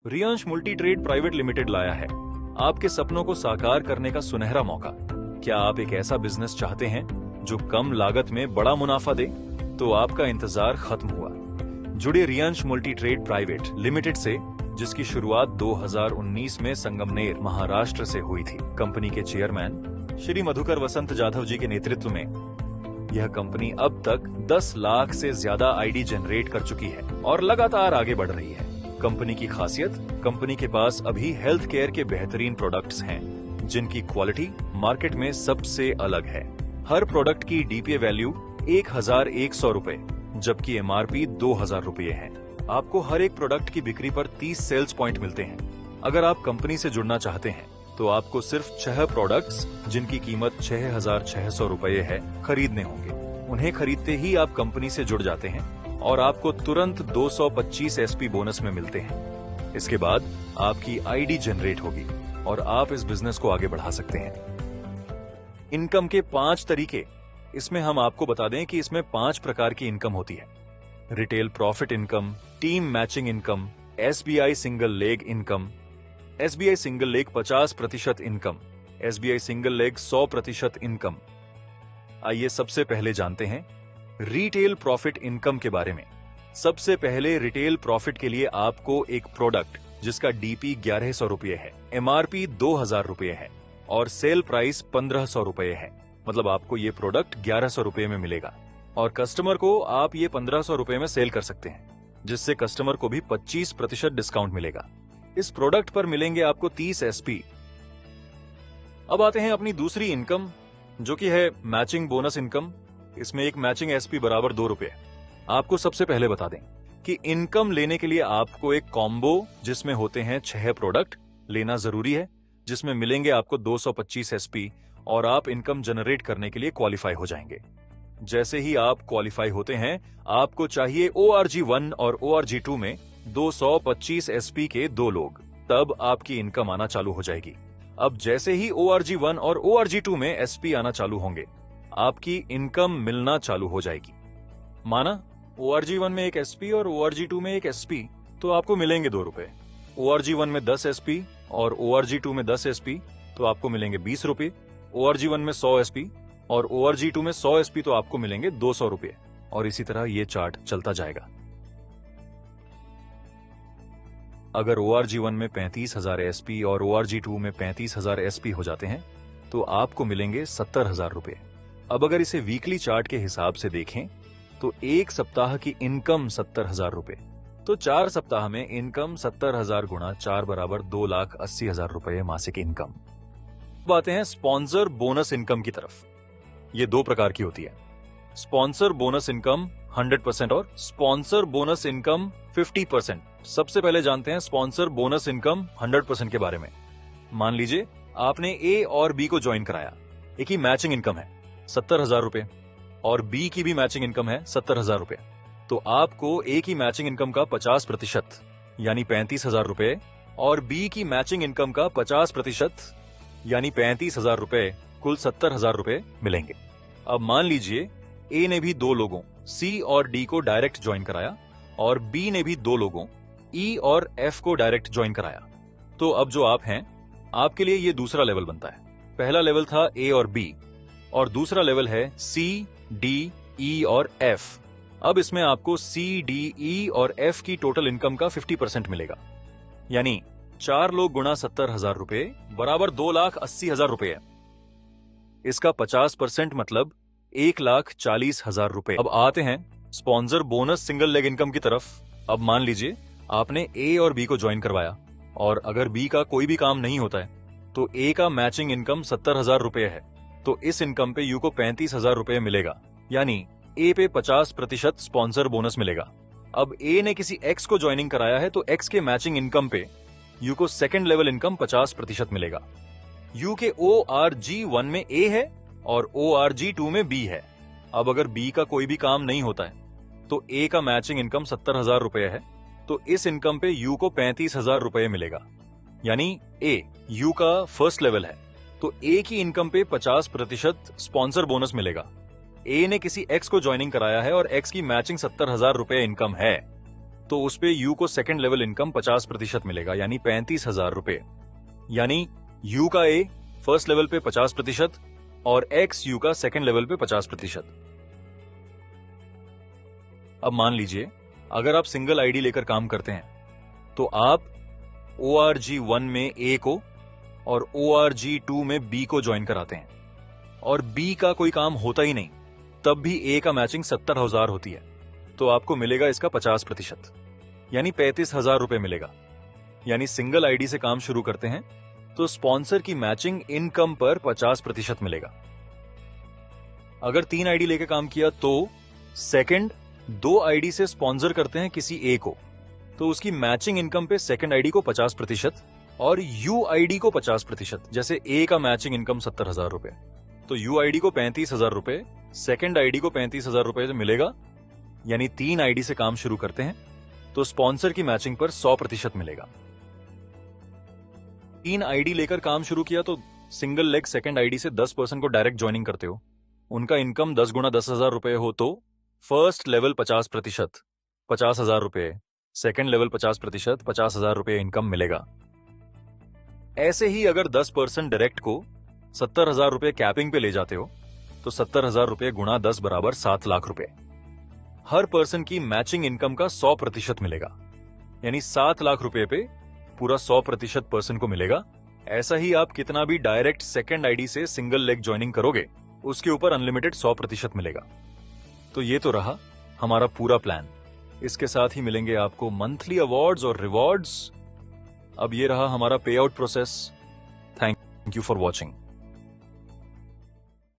Riyansh multi trade private limited लाया है आपके सपनों को साकार करने का सुनहरा मौका। क्या आप एक ऐसा बिजनेस चाहते हैं जो कम लागत में बड़ा मुनाफा दे? तो आपका इंतजार खत्म हुआ। जुड़े Riyansh multi trade private limited से, जिसकी शुरुआत 2019 में संगमनेर महाराष्ट्र से हुई थी। कंपनी के चेयरमैन श्री मधुकर वसंत जाधव जी के नेतृत्व में यह कंपनी अब तक 10 लाख से ज्यादा आईडी जनरेट कर चुकी है और लगातार आगे बढ़ रही है। कंपनी की खासियत, कंपनी के पास अभी हेल्थ केयर के बेहतरीन प्रोडक्ट्स हैं, जिनकी क्वालिटी मार्केट में सबसे अलग है। हर प्रोडक्ट की डीपीए वैल्यू 1100 रुपए, जबकि एमआरपी 2000 रुपए है। आपको हर एक प्रोडक्ट की बिक्री पर 30 सेल्स पॉइंट मिलते हैं। अगर आप कंपनी से जुड़ना चाहते हैं तो आपको सिर्फ 6 प्रोडक्ट्स, जिनकी कीमत 6600 रुपए है, खरीदने होंगे। उन्हें खरीदते ही आप कंपनी से जुड़ जाते हैं और आपको तुरंत 225 एसपी बोनस में मिलते हैं। इसके बाद आपकी आईडी जनरेट होगी और आप इस बिजनेस को आगे बढ़ा सकते हैं। इनकम के 5 तरीके, इसमें हम आपको बता दें कि इसमें 5 प्रकार की इनकम होती है। Retail profit income, team matching income, SBI single leg income, SBI single leg 50% income, SBI single leg 100% income. आइए सबसे पहले जानते हैं रिटेल प्रॉफिट इनकम के बारे में। सबसे पहले रिटेल प्रॉफिट के लिए आपको एक प्रोडक्ट जिसका डीपी 1100 रुपए है, एमआरपी 2000 रुपए है और सेल प्राइस 1500 रुपए है, मतलब आपको ये प्रोडक्ट 1100 रुपए में मिलेगा और कस्टमर को आप ये 1500 रुपए में सेल कर सकते हैं, जिससे कस्टमर को भी 25% डिस्काउंट मिलेगा। इस प्रोडक्ट पर मिलेंगे आपको 30 एसपी। अब आते हैं अपनी दूसरी इनकम, जो कि है मैचिंग बोनस इनकम। इसमें एक मैचिंग एसपी बराबर 2 रुपए। आपको सबसे पहले बता दें कि इनकम लेने के लिए आपको एक कॉम्बो जिसमें होते हैं 6 प्रोडक्ट लेना जरूरी है, जिसमें मिलेंगे आपको 225 एसपी और आप इनकम जनरेट करने के लिए क्वालिफाई हो जाएंगे। जैसे ही आप क्वालिफाई होते हैं, आपको चाहिए ORG1 और ORG2 में 225 एसपी के 2 लोग, तब आपकी इनकम आना चालू हो जाएगी। अब जैसे ही ORG1 और ORG2 में एसपी आना चालू होंगे, आपकी इनकम मिलना चालू हो जाएगी। माना ORG1 में एक एसपी और ORG2 में एक एसपी, तो आपको मिलेंगे 2 रुपए। ORG1 में 10 एसपी और ORG2 में 10 एसपी, तो आपको मिलेंगे 20 रुपए। ORG1 में 100 एसपी और ORG2 में 100 एसपी, तो आपको मिलेंगे 200 रुपए। और इसी तरह ये चार्ट चलता जाएगा। अगर ORG1 में 35,000 एसपी और ORG2 में 35,000 एसपी हो जाते हैं, तो आपको मिलेंगे 70,000 रुपए। अब अगर इसे वीकली चार्ट के हिसाब से देखें तो एक सप्ताह की इनकम 70,000 रुपए, तो 4 सप्ताह में इनकम 70,000 गुणा 4 बराबर 2,80,000 रुपए मासिक इनकम। अब आते हैं स्पॉन्सर बोनस इनकम की तरफ। ये 2 प्रकार की होती है, स्पॉन्सर बोनस इनकम 100% और स्पॉन्सर बोनस इनकम 50%। सबसे पहले जानते हैं स्पॉन्सर बोनस इनकम 100% के बारे में। मान लीजिए आपने ए और बी को ज्वाइन कराया। एक ही मैचिंग इनकम है 70,000 रुपए और बी की भी मैचिंग इनकम है 70,000 रुपए, तो आपको ए की मैचिंग इनकम का 50% यानी 35,000 रुपए और बी की मैचिंग इनकम का 50% यानी 35,000 रुपए, कुल 70,000 रुपए मिलेंगे। अब मान लीजिए ए ने भी 2 लोगों सी और डी को डायरेक्ट ज्वाइन कराया और बी ने भी 2 लोगों ई और एफ को डायरेक्ट ज्वाइन कराया। तो अब जो आप हैं, आपके लिए ये दूसरा लेवल बनता है। पहला लेवल था ए और बी और दूसरा लेवल है सी, डी, ई और एफ। अब इसमें आपको सी, डी, ई और एफ की टोटल इनकम का 50% मिलेगा, यानी 4 लोग गुणा 70,000 रुपए बराबर 2,80,000 रुपए है। इसका 50% मतलब 1,40,000 रुपए। अब आते हैं sponsor bonus single leg income की तरफ। अब मान लीजिए आपने ए और बी को ज्वाइन करवाया और अगर बी का कोई भी काम नहीं होता है, तो ए का मैचिंग इनकम 70,000 रुपए है, तो इस इनकम पे यू को 35,000 रुपए मिलेगा, यानी ए पे 50% स्पॉन्सर बोनस मिलेगा। अब ए ने किसी एक्स को ज्वाइनिंग कराया है, तो एक्स के मैचिंग इनकम पे यू को सेकंड लेवल इनकम 50% मिलेगा। यू के ORG1 में ए है और ORG2 में बी है। अब अगर बी का कोई भी काम नहीं होता है, तो ए का मैचिंग इनकम 70,000 रुपए है, तो इस इनकम पे यू को 35,000 रुपए मिलेगा, यानी ए यू का फर्स्ट लेवल है, तो ए की इनकम पे 50% स्पॉन्सर बोनस मिलेगा। ए ने किसी एक्स को ज्वाइनिंग कराया है और एक्स की मैचिंग 70,000 रुपए इनकम है, तो उस पे यू को सेकंड लेवल इनकम 50% मिलेगा, यानी 35,000 रुपए। यानी यू का ए फर्स्ट लेवल पे 50% और एक्स यू का सेकंड लेवल पे 50%। अब मान लीजिए अगर आप सिंगल आईडी लेकर काम करते हैं तो आप ORG1 में ए को और ORG2 में बी को ज्वाइन कराते हैं और बी का कोई काम होता ही नहीं, तब भी ए का मैचिंग 70,000 होती है, तो आपको मिलेगा इसका 50%, यानी 35,000 रुपए मिलेगा। यानी सिंगल आईडी से काम शुरू करते हैं तो स्पॉन्सर की मैचिंग इनकम पर 50% मिलेगा। अगर 3 आईडी लेके काम किया तो सेकंड 2 आईडी से स्पॉन्सर करते हैं किसी ए को, तो उसकी मैचिंग इनकम पे सेकंड आईडी को 50% और यू आईडी को 50%। जैसे ए का मैचिंग इनकम 70,000 रुपए, तो यू आईडी को 35,000 रुपए, सेकंड आईडी को 35,000 रुपए मिलेगा। यानी 3 आईडी से काम शुरू करते हैं तो स्पॉन्सर की मैचिंग पर 100% मिलेगा। 3 आईडी लेकर काम शुरू किया तो सिंगल लेग सेकंड आईडी से 10% को डायरेक्ट ज्वाइनिंग करते हो, उनका इनकम 10 गुना 10,000 रुपए हो तो फर्स्ट लेवल 50%, 50,000 रुपए, सेकंड लेवल 50%, 50,000 रुपए इनकम मिलेगा। ऐसे ही अगर 10% डायरेक्ट को 70,000 रुपए कैपिंग पे ले जाते हो तो 70,000 रुपए गुणा 10 बराबर 7 लाख रुपए। हर पर्सन की मैचिंग इनकम का 100% मिलेगा, यानी 7 लाख रुपए पे पूरा 100% पर्सन को मिलेगा। ऐसा ही आप कितना भी डायरेक्ट सेकंड आईडी से सिंगल लेग ज्वाइनिंग करोगे उसके ऊपर अनलिमिटेड 100% मिलेगा। तो ये तो रहा हमारा पूरा प्लान। इसके साथ ही मिलेंगे आपको मंथली अवार्ड्स और रिवॉर्ड्स। अब ये रहा हमारा पे out process. Thank you for watching.